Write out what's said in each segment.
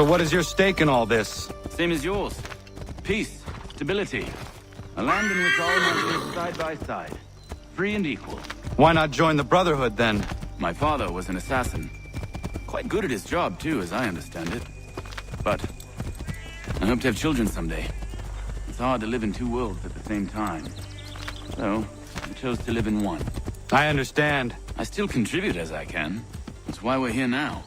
So what is your stake in all this? Same as yours. Peace, stability. A land in which all men live side by side. Free and equal. Why not join the Brotherhood, then? My father was an assassin. Quite good at his job, too, as I understand it. But I hope to have children someday. It's hard to live in two worlds at the same time. So, I chose to live in one. I understand. I still contribute as I can. That's why we're here now.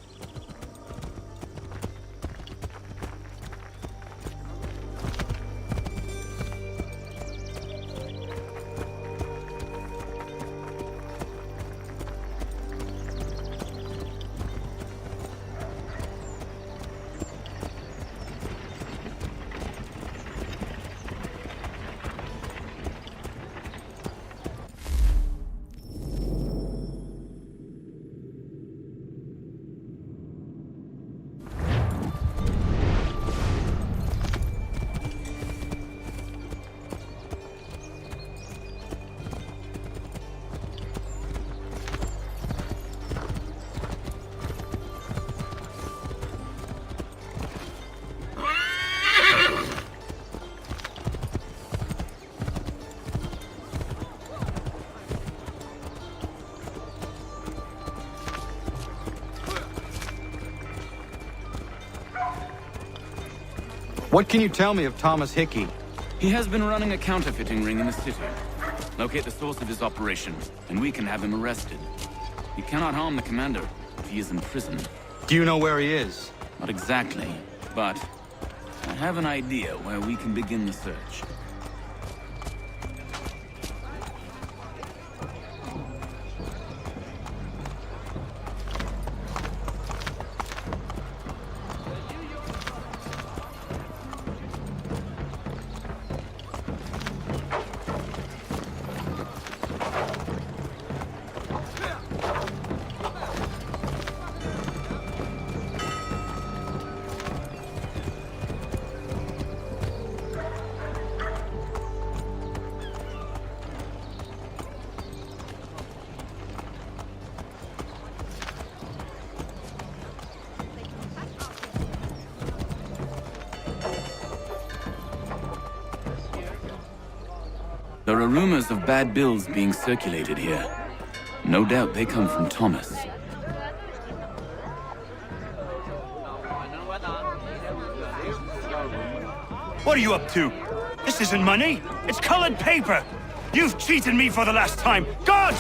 What can you tell me of Thomas Hickey? He has been running a counterfeiting ring in the city. Locate the source of his operation, and we can have him arrested. He cannot harm the commander if he is in prison. Do you know where he is? Not exactly, but I have an idea where we can begin the search. There are rumors of bad bills being circulated here. No doubt they come from Thomas. What are you up to? This isn't money. It's colored paper. You've cheated me for the last time. God!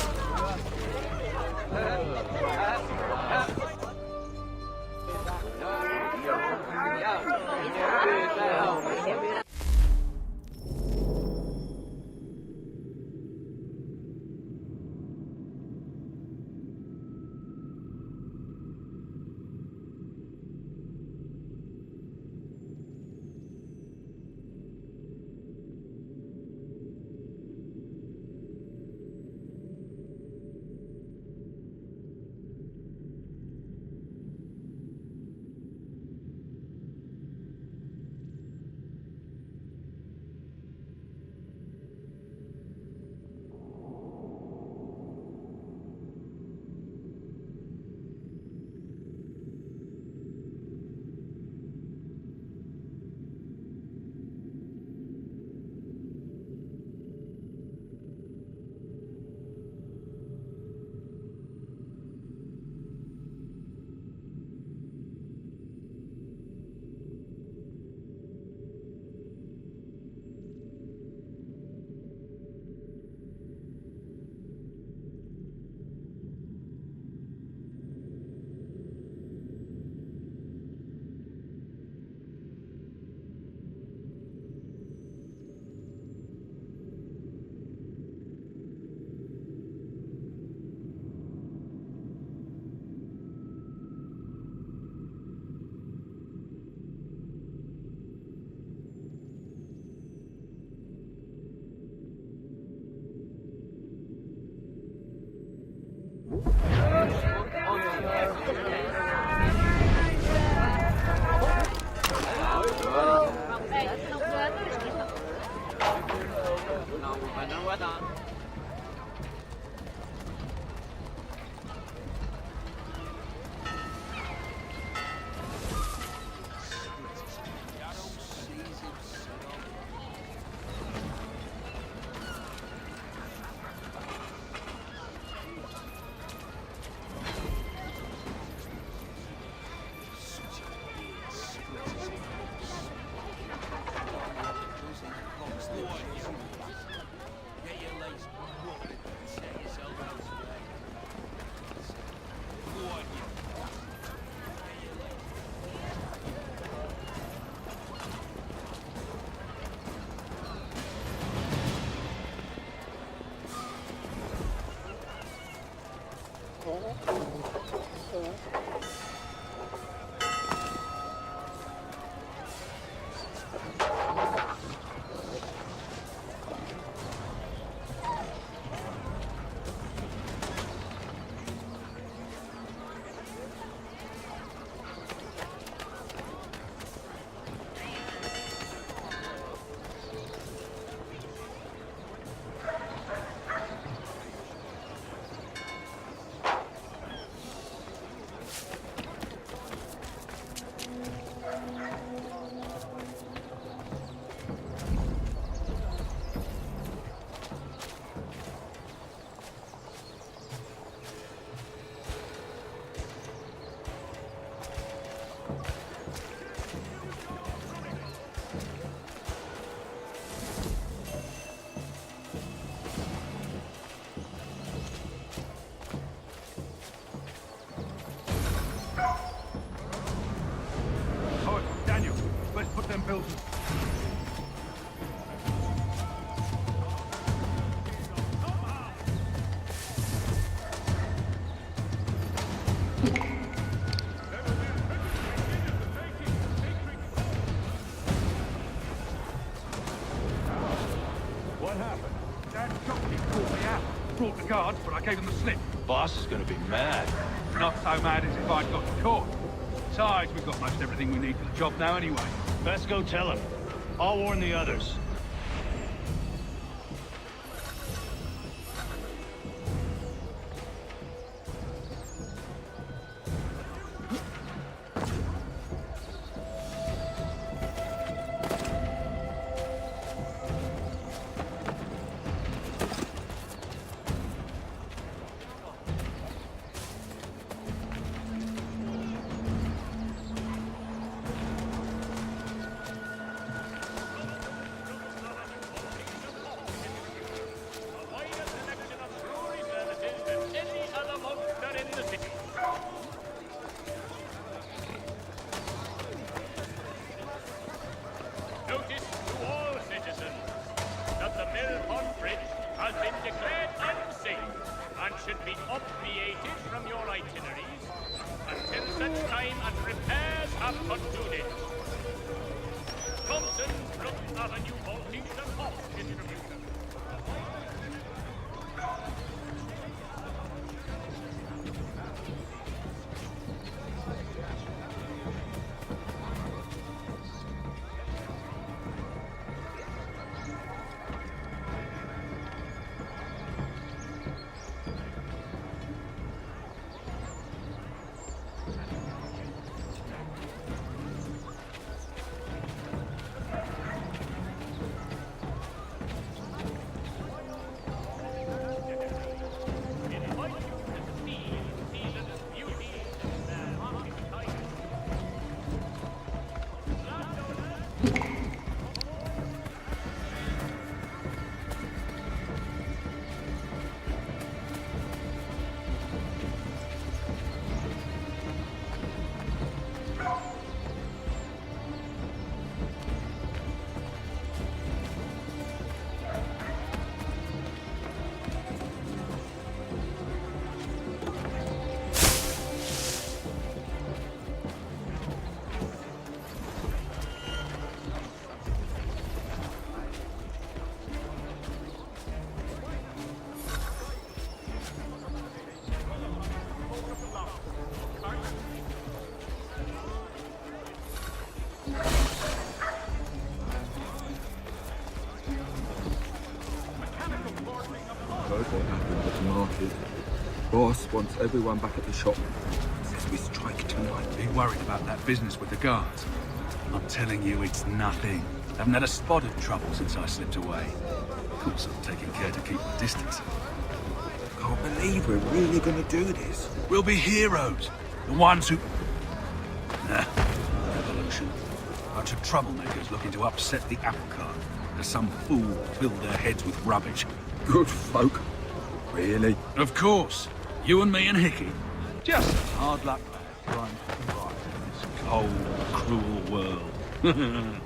Oh, Daniel, let's put them bills in. What happened? That jockey called me out. Brought the guards, but I gave him the slip. Boss is gonna be mad. Not so mad as if I'd got caught. Besides, we've got most everything we need for the job now anyway. Best go tell him. I'll warn the others. Notice to all citizens that the Mill Pond Bridge has been declared unsafe and should be obviated from your itineraries until such time as repairs have concluded. Thompson, Brook Avenue vaulting and off distribution. Heard what happened at the market. Boss wants everyone back at the shop. Says we strike tonight. Be worried about that business with the guards. I'm telling you, it's nothing. Haven't had a spot of trouble since I slipped away. Of course, I'm taking care to keep my distance. Can't believe we're really gonna do this. We'll be heroes. The ones who... Nah, revolution. Bunch of troublemakers looking to upset the apple cart. As some fool filled their heads with rubbish. Good folk. Really? Of course. You and me and Hickey. Just hard luck trying to survive in this cold, cruel world.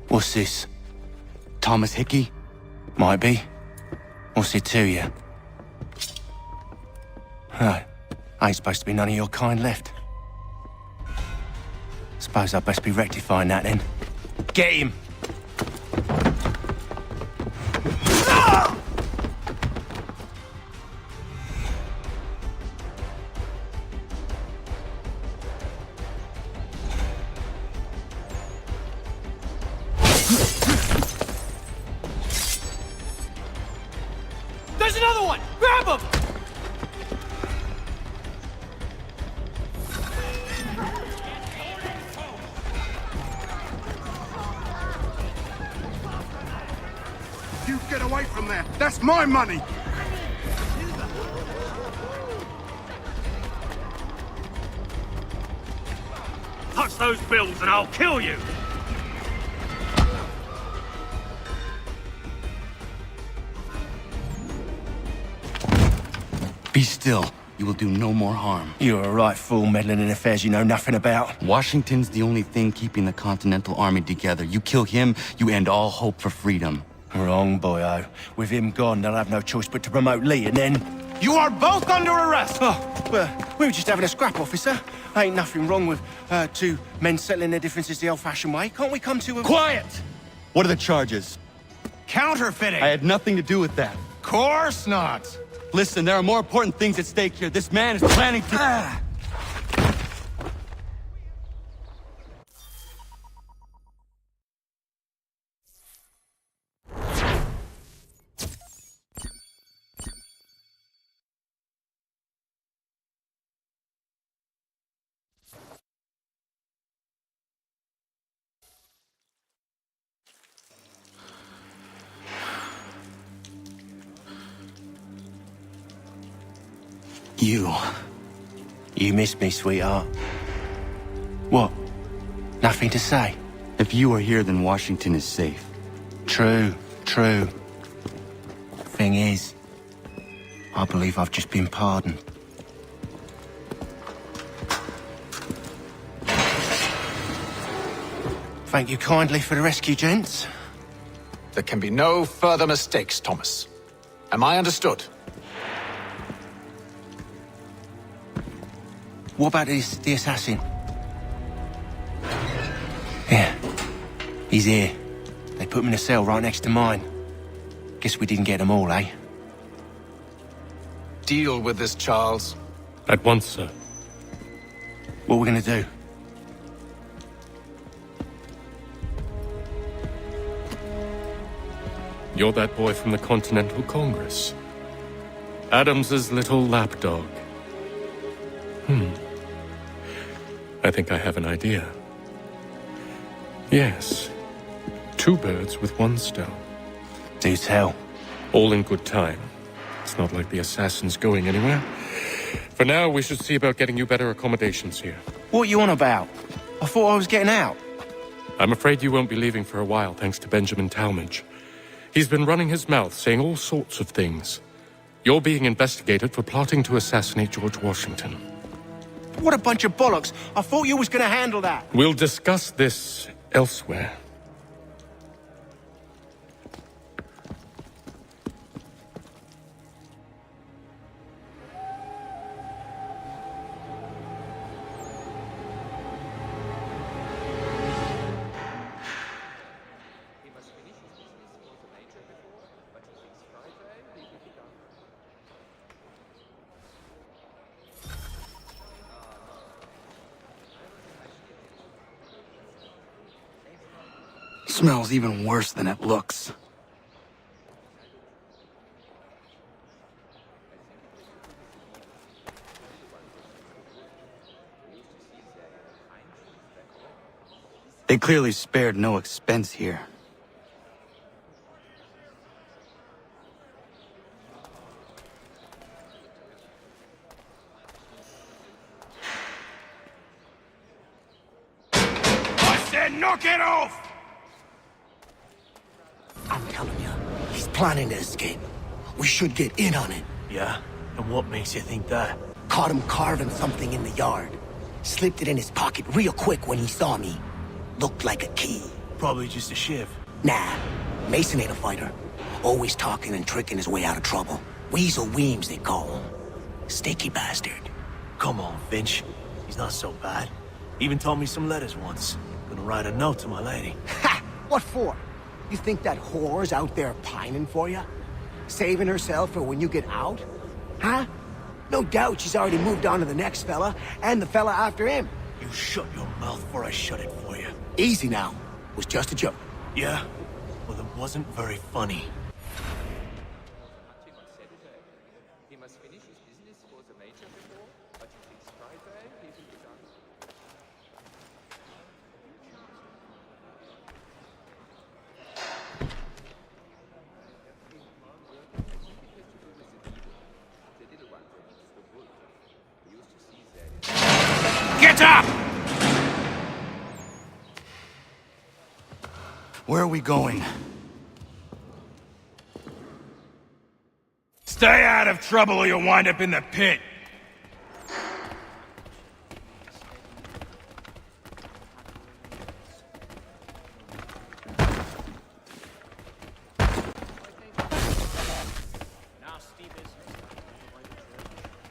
What's this? Thomas Hickey? Might be. What's it to you? Right. Ain't supposed to be none of your kind left. Suppose I'd best be rectifying that then. Get him! There's another one! Grab him! You get away from there! That's my money! Touch those bills and I'll kill you! Be still. You will do no more harm. You're a right fool meddling in affairs you know nothing about. Washington's the only thing keeping the Continental Army together. You kill him, you end all hope for freedom. Wrong, boyo. With him gone, they'll have no choice but to promote Lee, and then... You are both under arrest! Oh, well, we were just having a scrap, officer. Ain't nothing wrong with two men settling their differences the old-fashioned way. Can't we come to a... Quiet! What are the charges? Counterfeiting! I had nothing to do with that. Course not! Listen, there are more important things at stake here. This man is planning to... You missed me, sweetheart. What? Nothing to say? If you are here, then Washington is safe. True. Thing is, I believe I've just been pardoned. Thank you kindly for the rescue, gents. There can be no further mistakes, Thomas. Am I understood? What about the assassin? Yeah, he's here. They put him in a cell right next to mine. Guess we didn't get them all, eh? Deal with this, Charles. At once, sir. What are we gonna do? You're that boy from the Continental Congress. Adams's little lapdog. I think I have an idea. Yes. 2 birds with 1 stone. Do tell. All in good time. It's not like the assassin's going anywhere. For now, we should see about getting you better accommodations here. What are you on about? I thought I was getting out. I'm afraid you won't be leaving for a while, thanks to Benjamin Talmadge. He's been running his mouth, saying all sorts of things. You're being investigated for plotting to assassinate George Washington. What a bunch of bollocks. I thought you was gonna handle that. We'll discuss this elsewhere. Smells even worse than it looks. They clearly spared no expense here. I said knock it off! I'm telling you, he's planning to escape. We should get in on it. Yeah? And what makes you think that? Caught him carving something in the yard. Slipped it in his pocket real quick when he saw me. Looked like a key. Probably just a shiv. Nah, Mason ain't a fighter. Always talking and tricking his way out of trouble. Weasel Weems, they call him. Sneaky bastard. Come on, Finch. He's not so bad. Even taught me some letters once. Gonna write a note to my lady. Ha! What for? You think that whore's out there pining for you? Saving herself for when you get out? Huh? No doubt she's already moved on to the next fella, and the fella after him. You shut your mouth before I shut it for you. Easy now. Was just a joke. Yeah? Well, it wasn't very funny. Get up! Where are we going? Stay out of trouble or you'll wind up in the pit.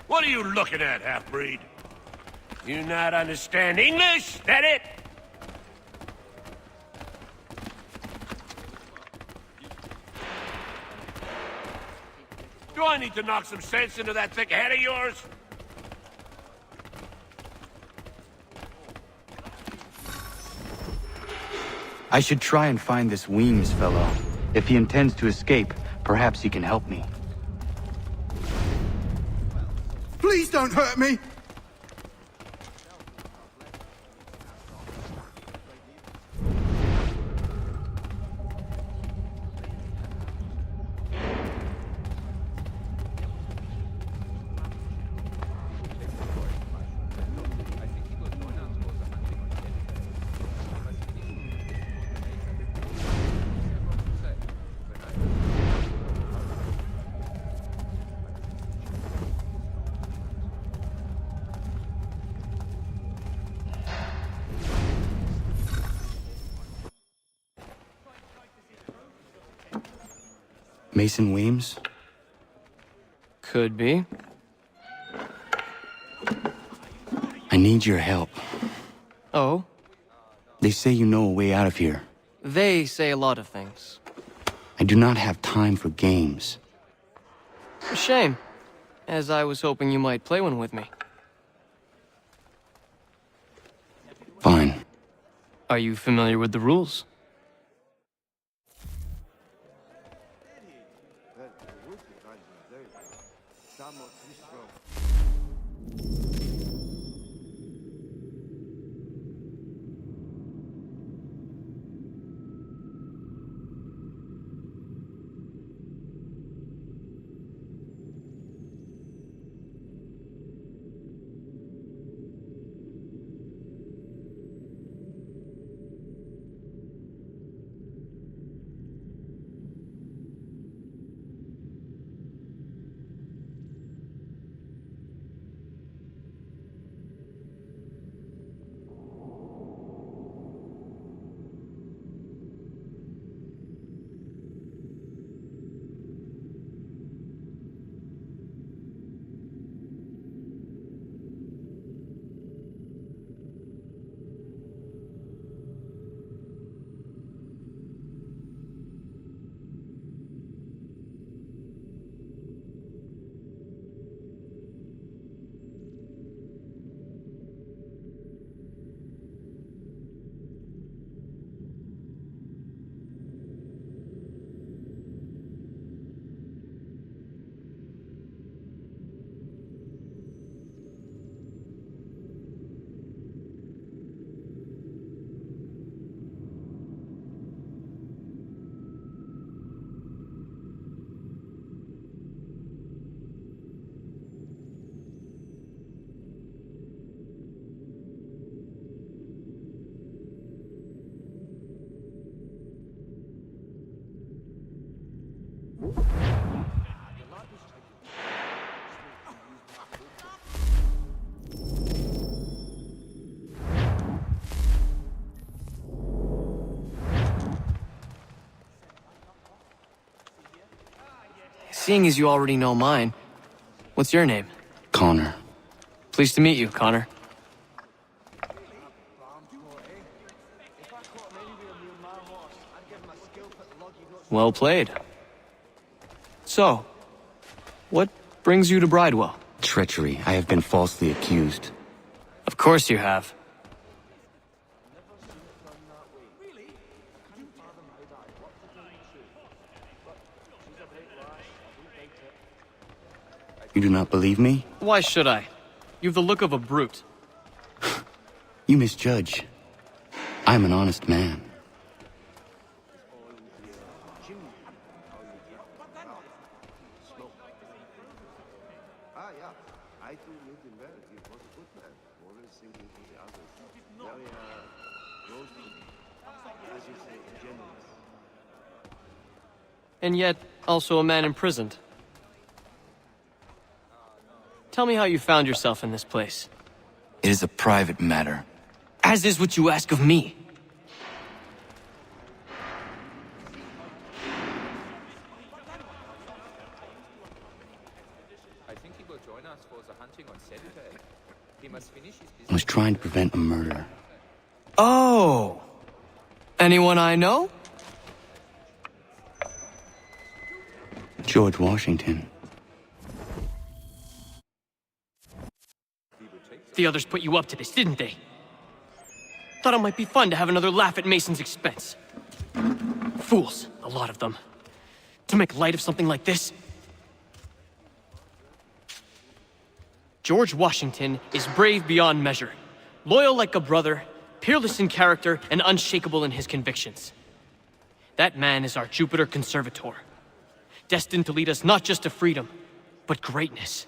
What are you looking at, half-breed? You not understand English? That it? Do I need to knock some sense into that thick head of yours? I should try and find this Weems fellow. If he intends to escape, perhaps he can help me. Please don't hurt me! Mason Weems? Could be. I need your help. Oh? They say you know a way out of here. They say a lot of things. I do not have time for games. A shame, as I was hoping you might play one with me. Fine. Are you familiar with the rules? Seeing as you already know mine, what's your name? Connor. Pleased to meet you, Connor. Well played. So, what brings you to Bridewell? Treachery. I have been falsely accused. Of course you have. You do not believe me? Why should I? You've the look of a brute. You misjudge. I'm an honest man. And yet, also a man imprisoned. Tell me how you found yourself in this place. It is a private matter. As is what you ask of me. I think he will join us for the hunting on Saturday. He must finish his business. I was trying to prevent a murder. Oh! Anyone I know? George Washington. The others put you up to this, didn't they? Thought it might be fun to have another laugh at Mason's expense. Fools, a lot of them. To make light of something like this. George Washington is brave beyond measure, loyal like a brother, peerless in character, and unshakable in his convictions. That man is our Jupiter Conservator, destined to lead us not just to freedom, but greatness.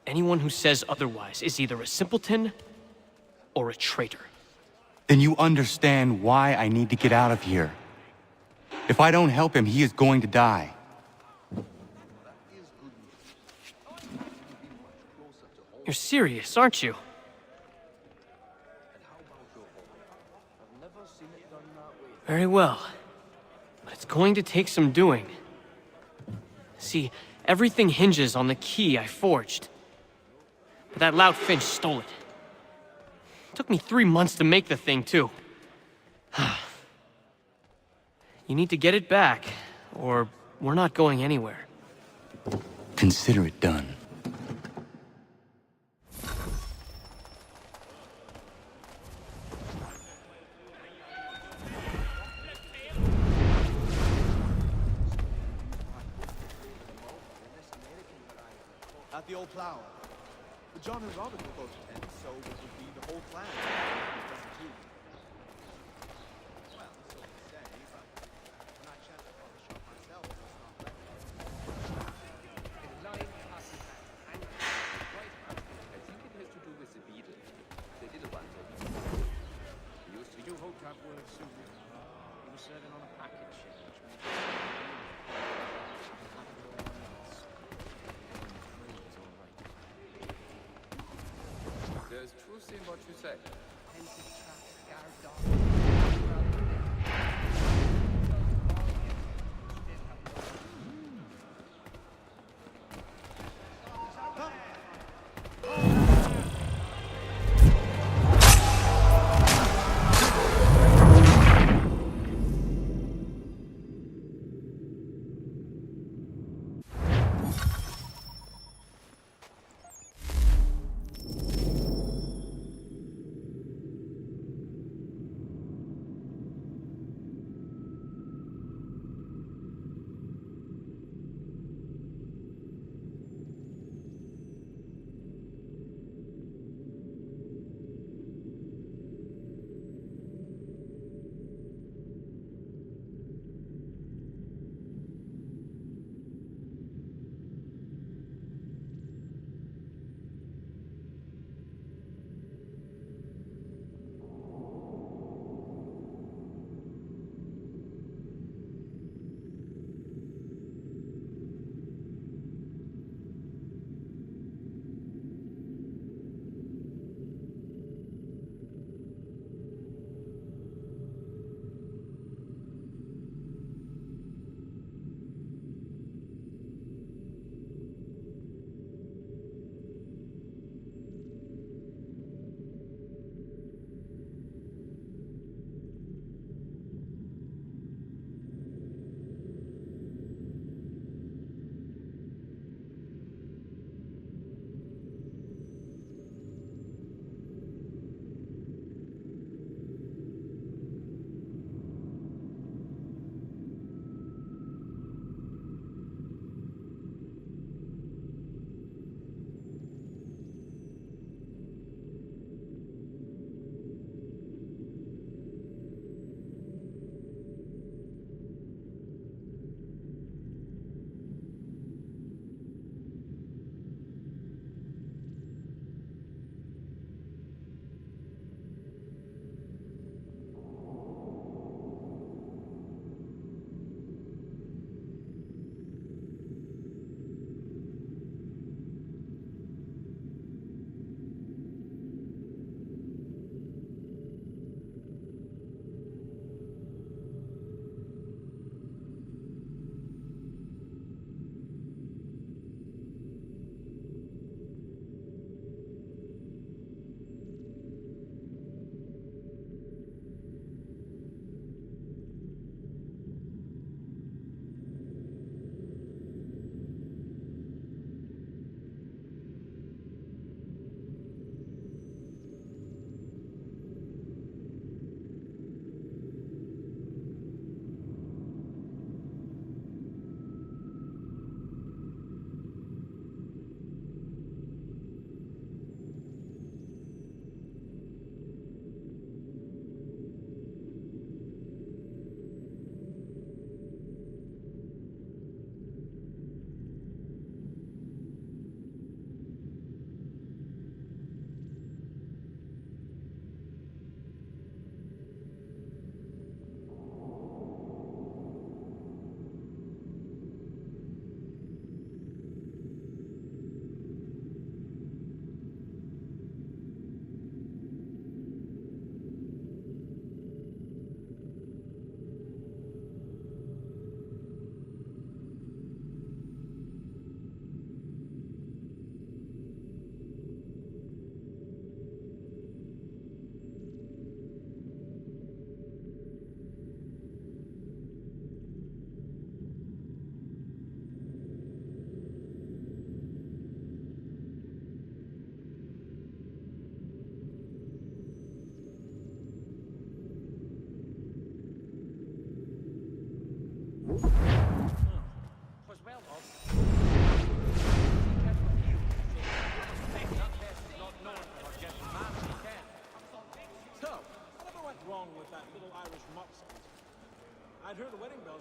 Anyone who says otherwise is either a simpleton or a traitor. Then you understand why I need to get out of here. If I don't help him, he is going to die. You're serious, aren't you? Very well. But it's going to take some doing. See, everything hinges on the key I forged. But that loud Finch stole it. Took me 3 months to make the thing, too. You need to get it back, or we're not going anywhere. Consider it done. At the old plow. But John and Robin were both attend, so it would be the whole clan. Well, so to say, but when I chanced upon the shop myself, it was not like I think it has to do with the beetle. The little ones. We do hope to have word soon. He was serving on a package, which means... There's truth in what you say.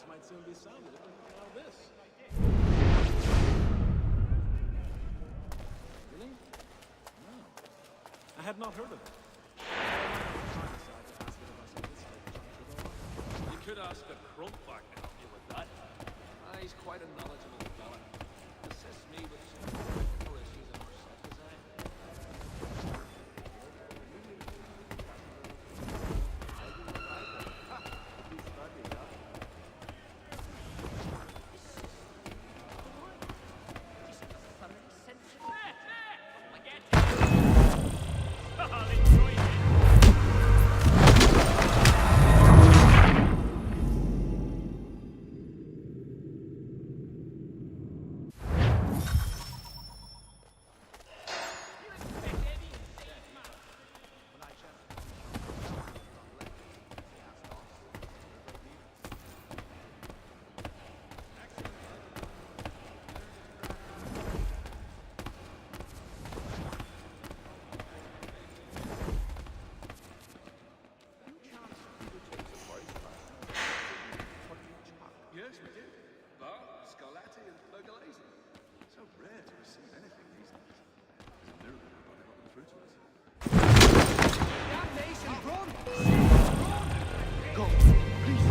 bells might soon be sounded if we can get out of this. Really? No. I had not heard of it. You could ask a crumpback to help you with that. He's quite a knowledgeable fella. Assists me with some technical issues in our set design. Yes, we did. Bar, Scarlatti, and Burgalese. So rare to receive anything these days. It's a miracle nobody got them through to us. Damnation, run! Go, please.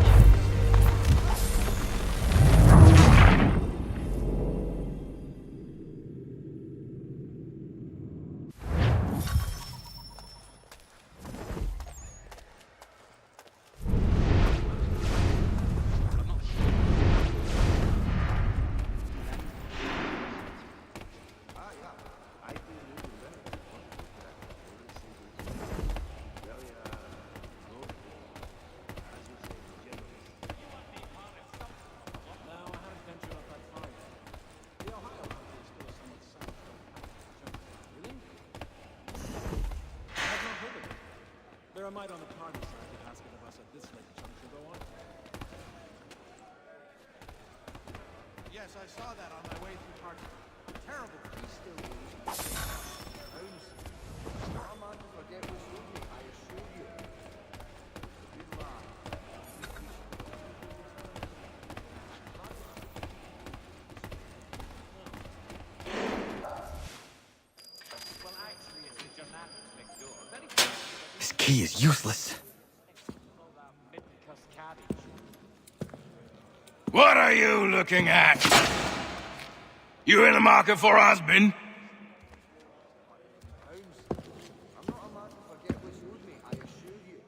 There might on the party side be asking of us at this late juncture, go on. Yes, I saw that on my way through party. Terrible. He's still using Holmes, I'm not a man to forget what's with me, I assure you. Good lad. Well, actually, it's the Jonathan's next door. This key is useless. What are you looking at? You in the market for a husband? Holmes, I'm not a man to forget what's with me, I assure you.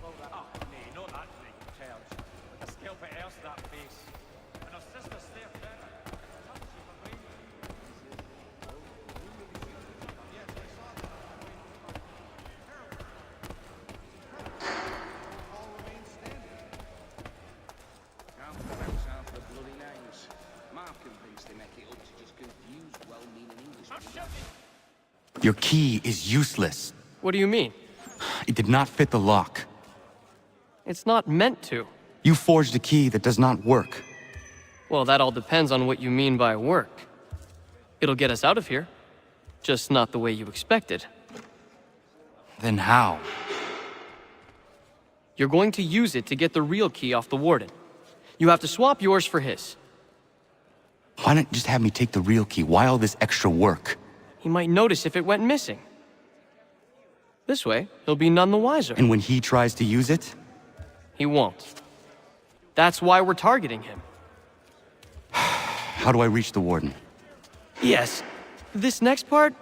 Oh, nee, not that thing, Charles. A scalper else that face. And her sister's there better. Your key is useless. What do you mean? It did not fit the lock. It's not meant to. You forged a key that does not work. Well, that all depends on what you mean by work. It'll get us out of here. Just not the way you expected. Then how? You're going to use it to get the real key off the warden. You have to swap yours for his. Why not just have me take the real key? Why all this extra work? He might notice if it went missing. This way, he'll be none the wiser. And when he tries to use it? He won't. That's why we're targeting him. How do I reach the warden? Yes. This next part,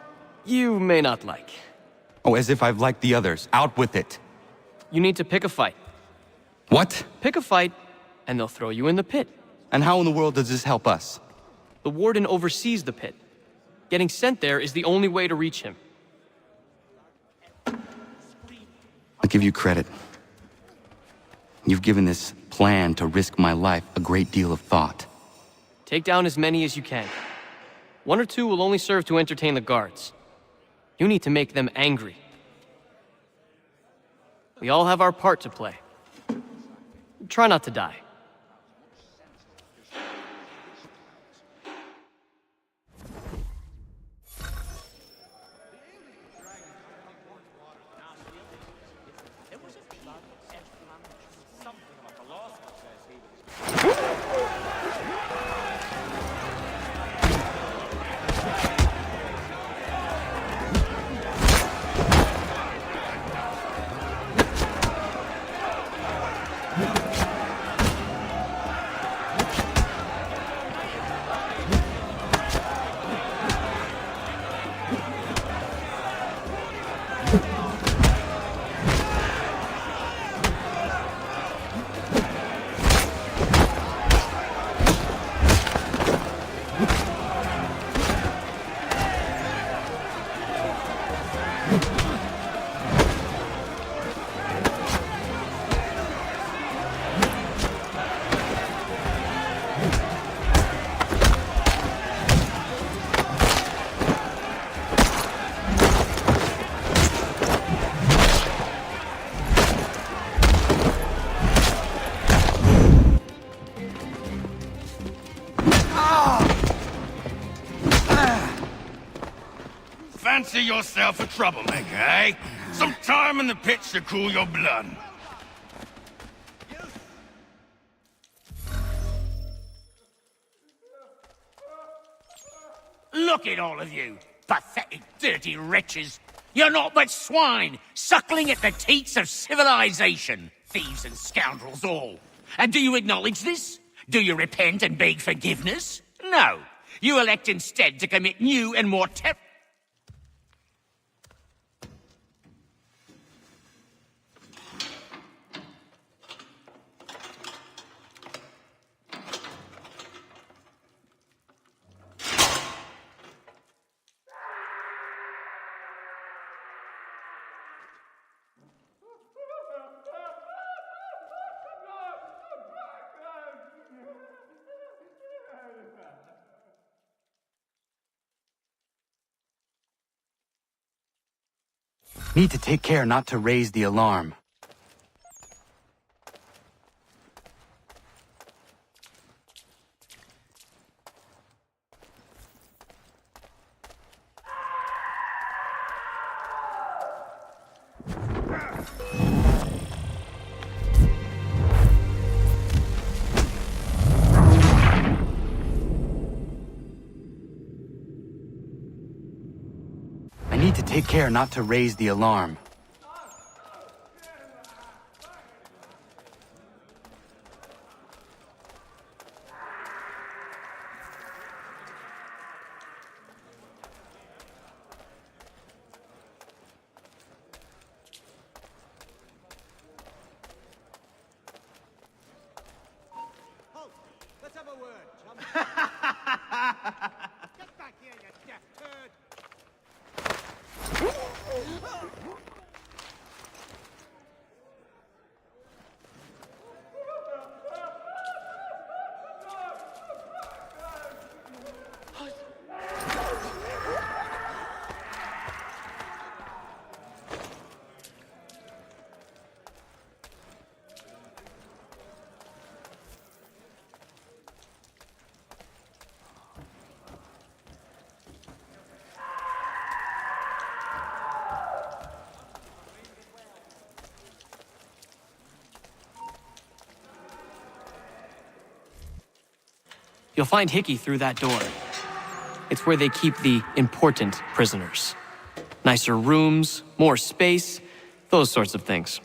you may not like. Oh, as if I've liked the others. Out with it. You need to pick a fight. What? Pick a fight, and they'll throw you in the pit. And how in the world does this help us? The warden oversees the pit. Getting sent there is the only way to reach him. I'll give you credit. You've given this plan to risk my life a great deal of thought. Take down as many as you can. One or two will only serve to entertain the guards. You need to make them angry. We all have our part to play. Try not to die. fancy yourself a troublemaker, eh? Some time in the pits to cool your blood. Look at all of you, pathetic, dirty wretches. You're not but swine, suckling at the teats of civilization. Thieves and scoundrels all. And do you acknowledge this? Do you repent and beg forgiveness? No. You elect instead to commit new and more Need to take care not to raise the alarm. Need to take care not to raise the alarm. Halt! Let's have a word, chum. Get back here, you deaf turd! You'll find Hickey through that door. It's where they keep the important prisoners. Nicer rooms, more space, those sorts of things.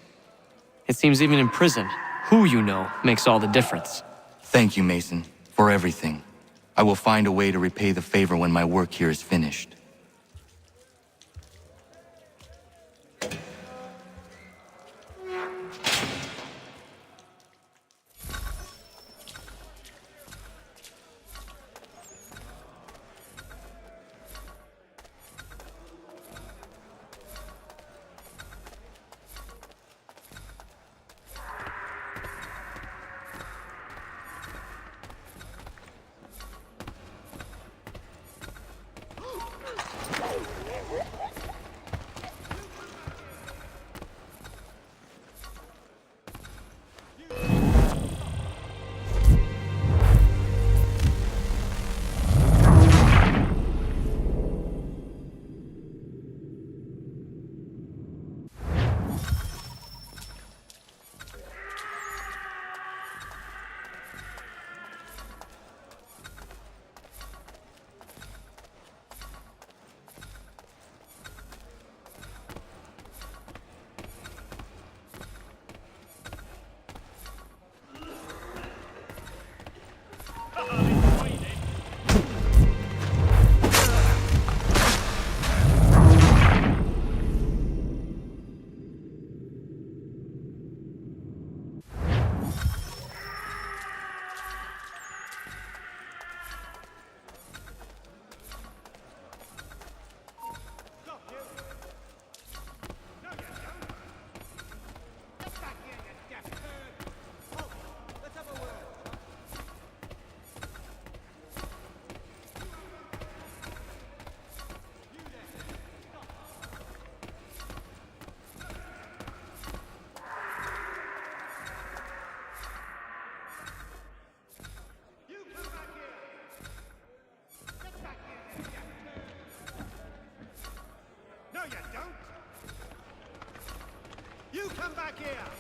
It seems even in prison, who you know makes all the difference. Thank you, Mason, for everything. I will find a way to repay the favor when my work here is finished. back here!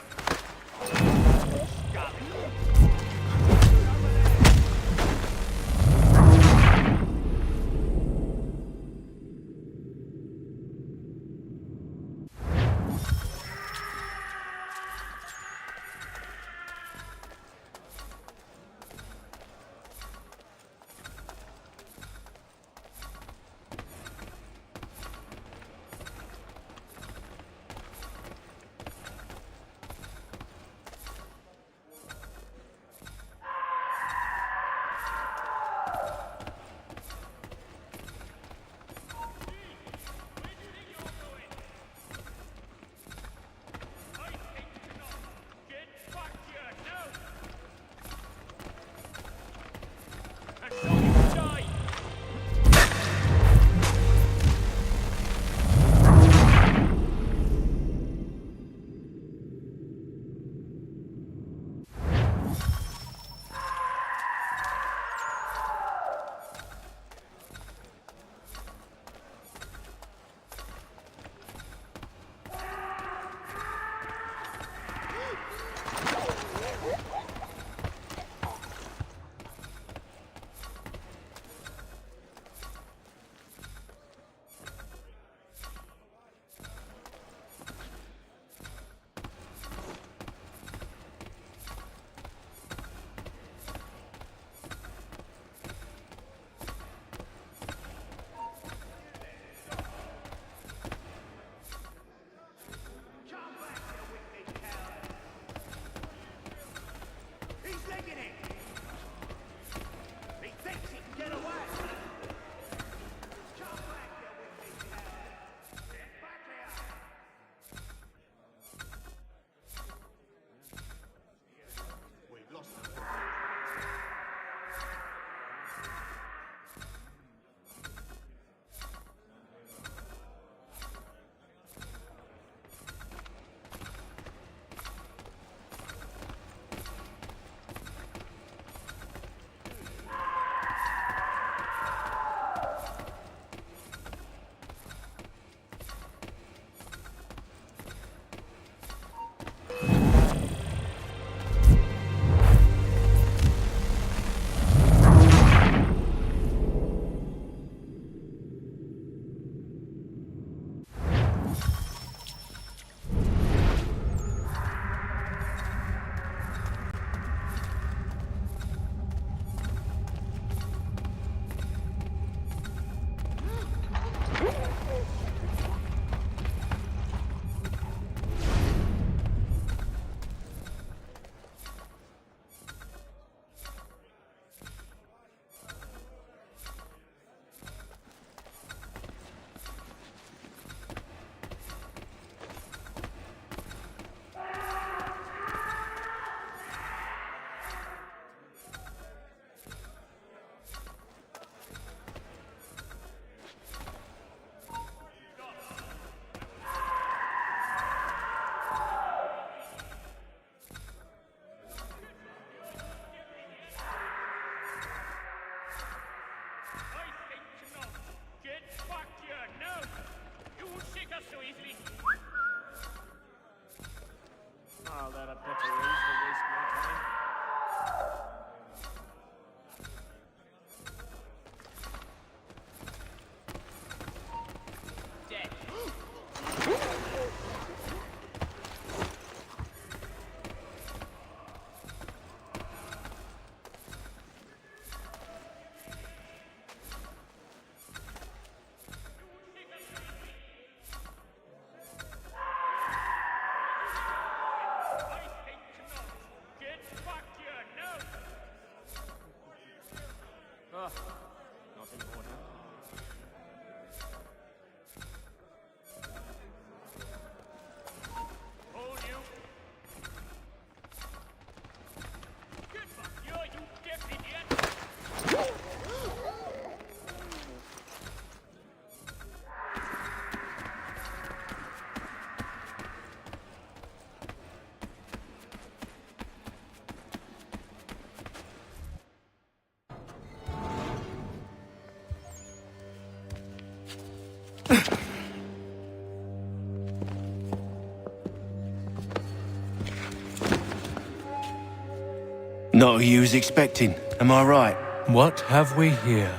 Not who you was expecting, am I right? What have we here?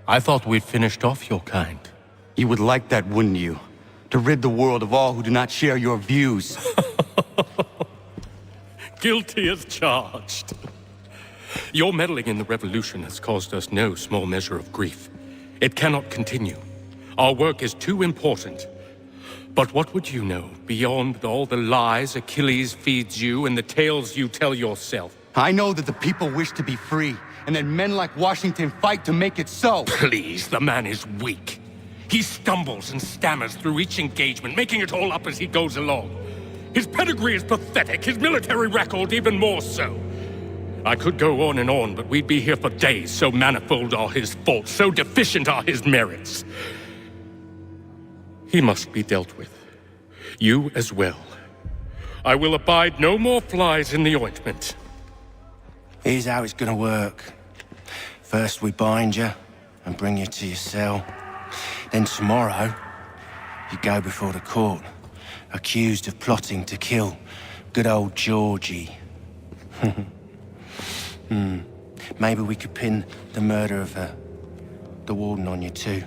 I thought we'd finished off your kind. You would like that, wouldn't you? To rid the world of all who do not share your views. Guilty as charged. Your meddling in the revolution has caused us no small measure of grief. It cannot continue. Our work is too important. But what would you know beyond all the lies Achilles feeds you and the tales you tell yourself? I know that the people wish to be free, and that men like Washington fight to make it so. Please, the man is weak. He stumbles and stammers through each engagement, making it all up as he goes along. His pedigree is pathetic, his military record even more so. I could go on, but we'd be here for days, so manifold are his faults, so deficient are his merits. He must be dealt with. You as well. I will abide no more flies in the ointment. Here's how it's gonna work. First we bind you and bring you to your cell. Then tomorrow, you go before the court, accused of plotting to kill good old Georgie. Maybe we could pin the murder of the warden on you too.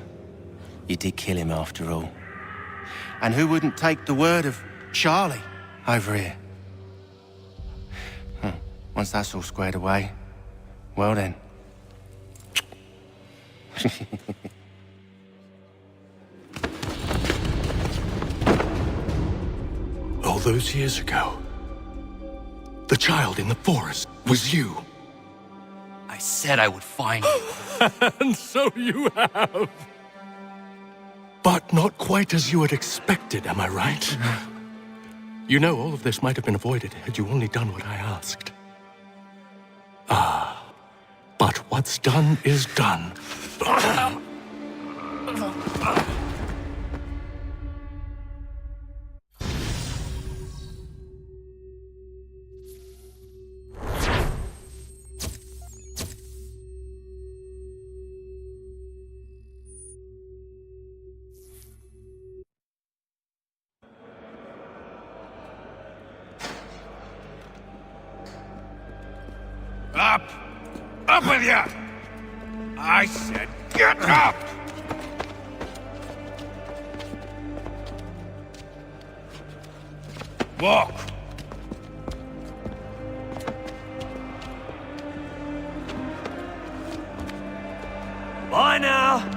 You did kill him after all. And who wouldn't take the word of Charlie over here? Once that's all squared away, well then. All those years ago, the child in the forest was you. I said I would find you. And so you have. But not quite as you had expected, am I right? You know, all of this might have been avoided had you only done what I asked. But what's done is done. Up! Up with ya! I said get up! Walk! Bye now!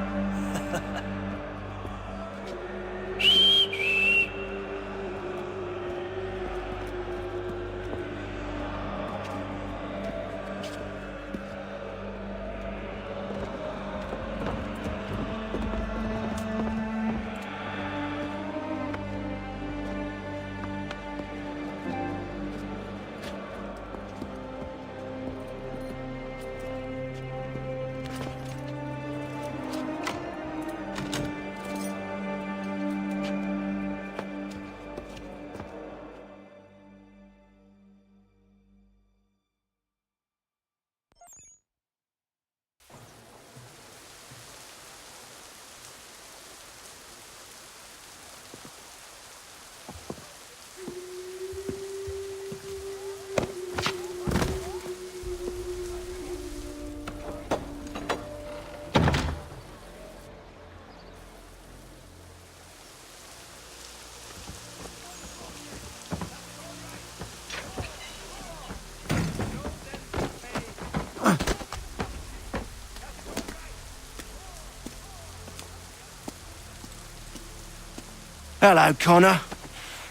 Hello, Connor.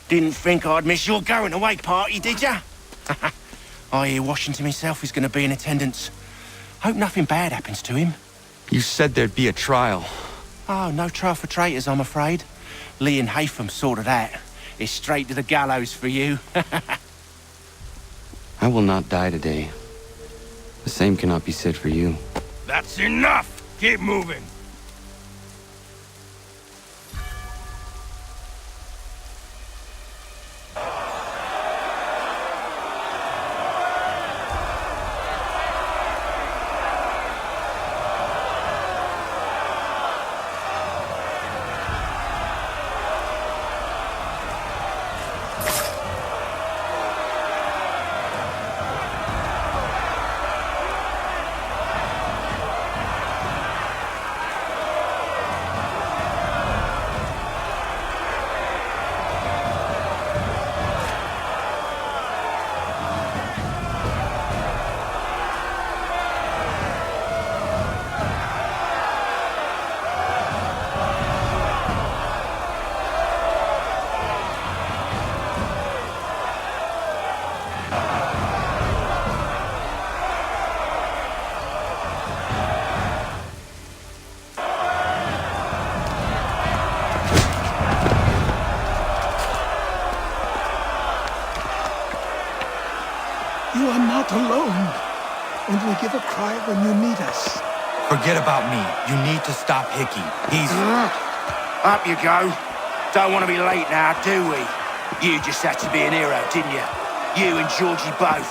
Didn't think I'd miss your going-away party, did ya? I hear Washington himself is going to be in attendance. Hope nothing bad happens to him. You said there'd be a trial. Oh, no trial for traitors, I'm afraid. Lee and Haytham sorted that. It's straight to the gallows for you. I will not die today. The same cannot be said for you. That's enough! Keep moving! alone. Only give a cry when you need us. Forget about me. You need to stop Hickey. He's... Up you go. Don't want to be late now, do we? You just had to be an hero, didn't you? You and Georgie both.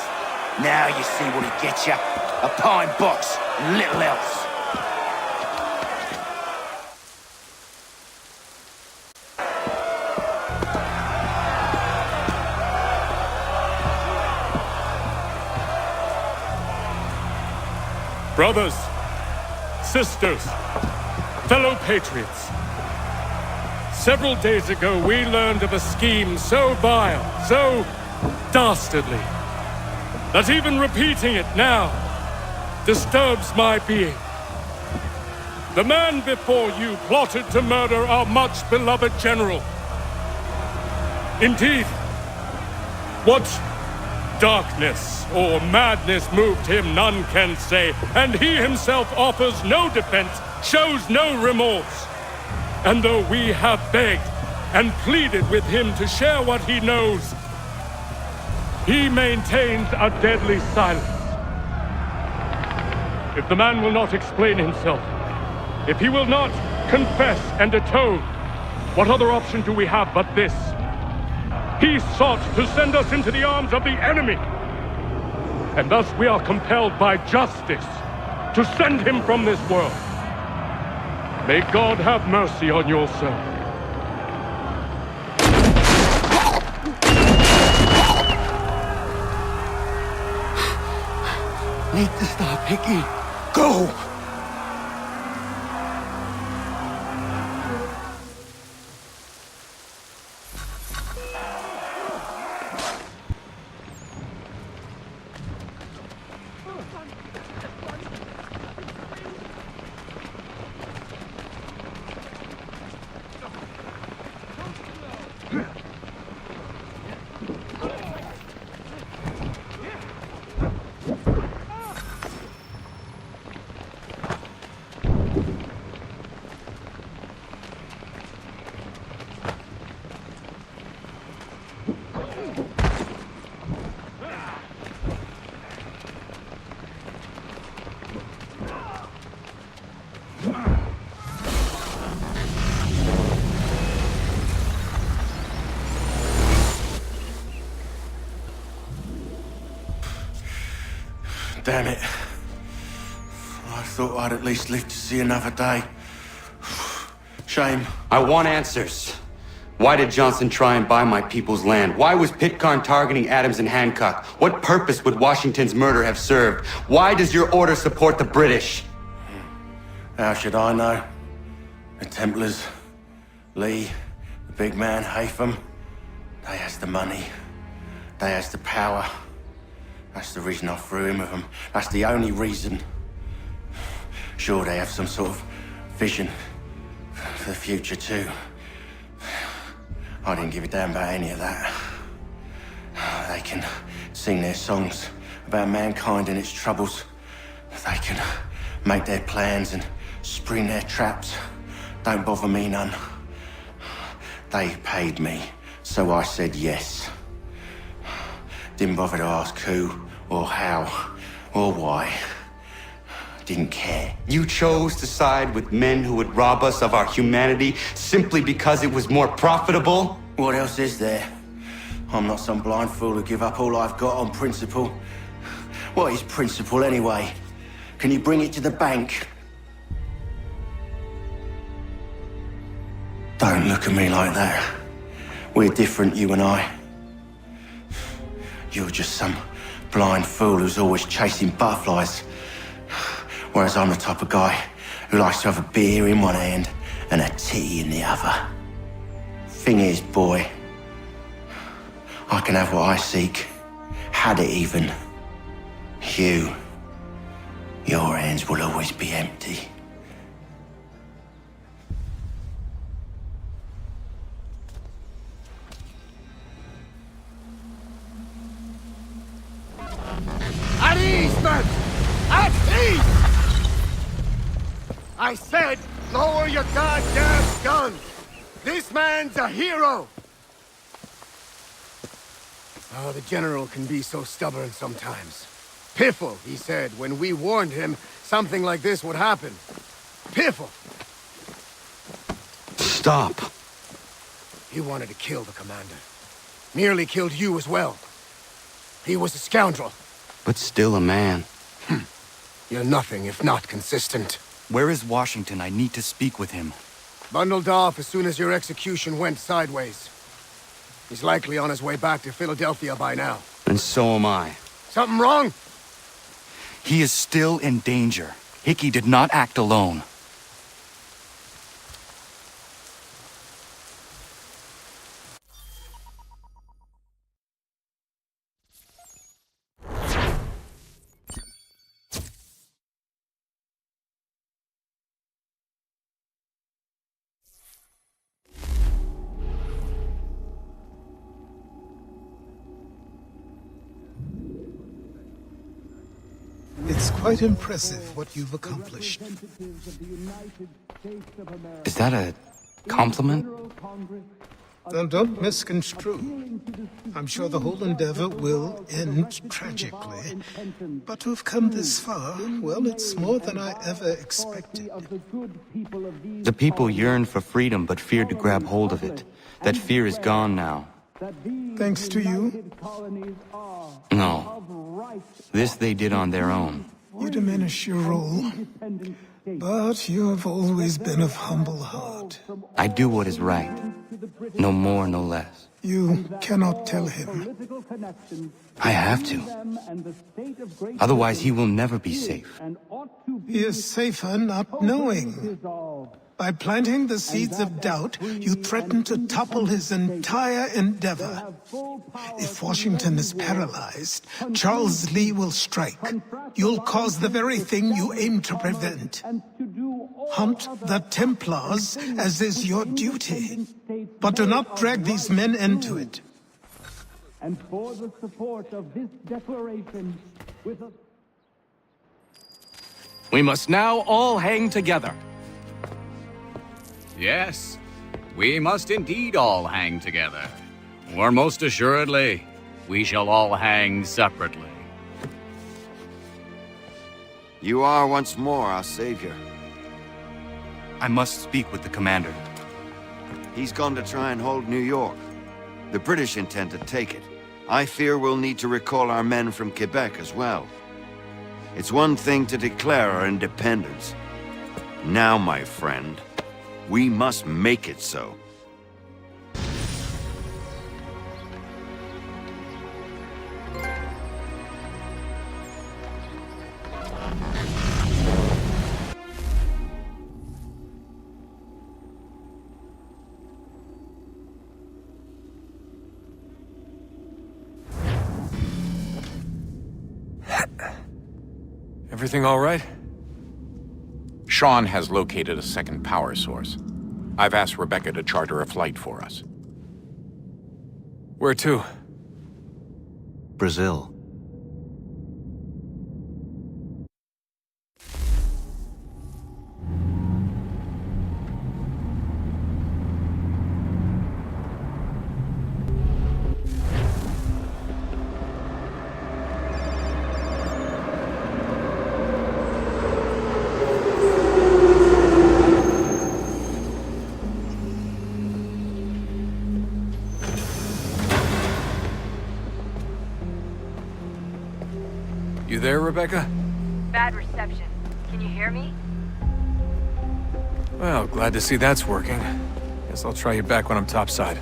Now you see what it gets you. A pine box and little else. Brothers, sisters, fellow patriots. Several days ago, we learned of a scheme so vile, so dastardly, that even repeating it now disturbs my being. The man before you plotted to murder our much-beloved general. Indeed, what darkness or madness moved him, none can say, and he himself offers no defense, shows no remorse. And though we have begged and pleaded with him to share what he knows, he maintains a deadly silence. If the man will not explain himself, if he will not confess and atone, what other option do we have but this? He sought to send us into the arms of the enemy. And thus we are compelled by justice to send him from this world. May God have mercy on your soul. Need to stop Hickey. Go! Damn it. I thought I'd at least live to see another day. Shame. I want answers. Why did Johnson try and buy my people's land? Why was Pitcairn targeting Adams and Hancock? What purpose would Washington's murder have served? Why does your order support the British? How should I know? The Templars, Lee, the big man, Haytham, they has the money. They has the power. That's the reason I threw in with them. That's the only reason. Sure, they have some sort of vision for the future too. I didn't give a damn about any of that. They can sing their songs about mankind and its troubles. They can make their plans and spring their traps. Don't bother me none. They paid me, so I said yes. Didn't bother to ask who, or how, or why. Didn't care. You chose to side with men who would rob us of our humanity simply because it was more profitable? What else is there? I'm not some blind fool who give up all I've got on principle. What is principle anyway? Can you bring it to the bank? Don't look at me like that. We're different, you and I. You're just some blind fool who's always chasing butterflies. Whereas I'm the type of guy who likes to have a beer in one hand and a tea in the other. Thing is, boy, I can have what I seek. Had it even. Your hands will always be empty. At ease, men! At ease! I said, lower your goddamn guns! This man's a hero! Oh, the General can be so stubborn sometimes. Piffle, he said, when we warned him something like this would happen. Piffle! Stop. He wanted to kill the commander. Nearly killed you as well. He was a scoundrel. But still a man. You're nothing if not consistent. Where is Washington? I need to speak with him. Bundled off as soon as your execution went sideways. He's likely on his way back to Philadelphia by now. And so am I. Something wrong? He is still in danger. Hickey did not act alone. It's quite impressive what you've accomplished. Is that a compliment? Then don't misconstrue. I'm sure the whole endeavor will end tragically. But to have come this far, well, it's more than I ever expected. The people yearned for freedom but feared to grab hold of it. That fear is gone now. Thanks to you? No. This they did on their own. You diminish your role. But you have always been of humble heart. I do what is right. No more, no less. You cannot tell him. I have to. Otherwise, he will never be safe. He is safer not knowing. By planting the seeds of doubt, you threaten to topple his entire endeavor. If Washington is paralyzed, Charles Lee will strike. You'll cause the very thing you aim to prevent. Hunt the Templars, as is your duty. But do not drag these men into it. And for the support of this declaration, with a... We must now all hang together. Yes, we must indeed all hang together. Or most assuredly, we shall all hang separately. You are once more our savior. I must speak with the commander. He's gone to try and hold New York. The British intend to take it. I fear we'll need to recall our men from Quebec as well. It's one thing to declare our independence. Now, my friend, we must make it so. Everything all right? Sean has located a second power source. I've asked Rebecca to charter a flight for us. Where to? Brazil. You there, Rebecca? Bad reception. Can you hear me? Well, glad to see that's working. Guess I'll try you back when I'm topside.